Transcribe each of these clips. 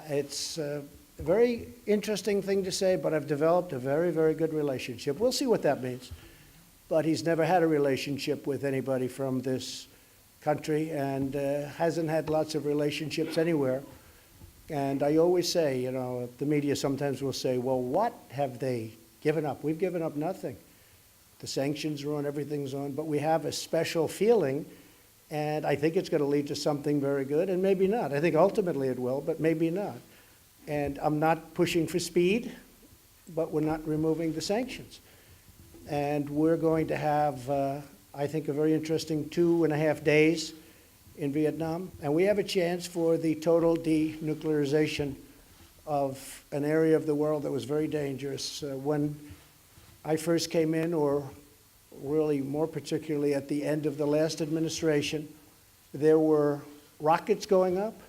It's a very interesting thing to say, but I've developed a very, very good relationship. We'll see what that means. But he's never had a relationship with anybody from this country and hasn't had lots of relationships anywhere. And I always say, you know, the media sometimes will say, well, what have they given up? We've given up nothing. The sanctions are on, everything's on, but we have a special feeling, and I think it's going to lead to something very good, and maybe not. I think ultimately it will, but maybe not. And I'm not pushing for speed, but we're not removing the sanctions. And we're going to have, I think, a very interesting 2.5 days in Vietnam. And we have a chance for the total denuclearization of an area of the world that was very dangerous. When I first came in, or really more particularly at the end of the last administration, there were rockets going up,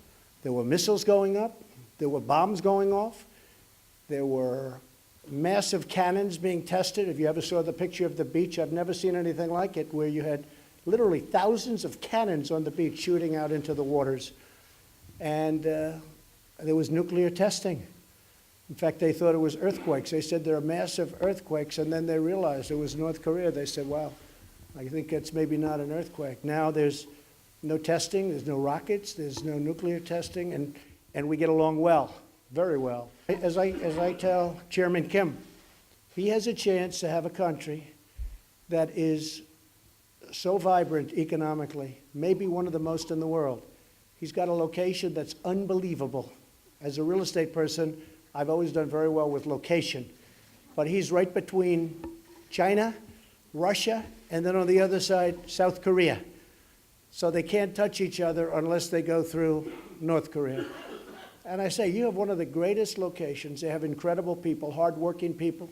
there were missiles going up, there were bombs going off, there were massive cannons being tested. If you ever saw the picture of the beach, I've never seen anything like it, where you had literally thousands of cannons on the beach shooting out into the waters. And there was nuclear testing. In fact, they thought it was earthquakes. They said there are massive earthquakes, and then they realized it was North Korea. They said, wow, I think it's maybe not an earthquake. Now there's no testing, there's no rockets, there's no nuclear testing, and we get along well, very well. As I tell Chairman Kim, he has a chance to have a country that is so vibrant economically, maybe one of the most in the world. He's got a location that's unbelievable. As a real estate person, I've always done very well with location. But he's right between China, Russia, and then on the other side, South Korea. So they can't touch each other unless they go through North Korea. And I say, you have one of the greatest locations. They have incredible people, hardworking people,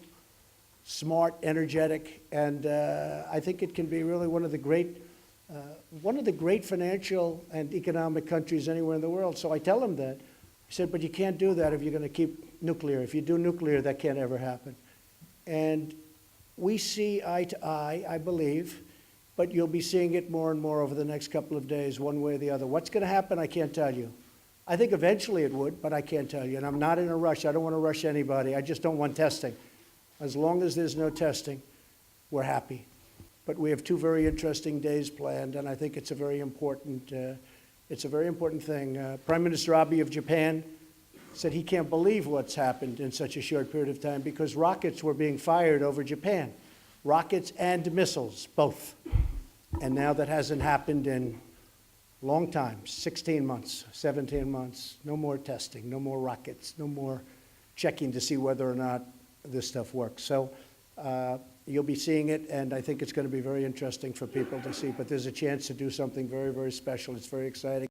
smart, energetic, and I think it can be really one of the great financial and economic countries anywhere in the world. So I tell him that. I said, but you can't do that if you're going to keep nuclear. If you do nuclear, that can't ever happen. And we see eye to eye, I believe, but you'll be seeing it more and more over the next couple of days, one way or the other. What's going to happen, I can't tell you. I think eventually it would, but I can't tell you. And I'm not in a rush. I don't want to rush anybody. I just don't want testing. As long as there's no testing, we're happy. But we have 2 very interesting days planned, and I think it's a very important thing. Prime Minister Abe of Japan said he can't believe what's happened in such a short period of time because rockets were being fired over Japan. Rockets and missiles, both. And now that hasn't happened in a long time, 16 months, 17 months. No more testing, no more rockets, no more checking to see whether or not this stuff works. So you'll be seeing it, and I think it's going to be very interesting for people to see. But there's a chance to do something very, very special. It's very exciting.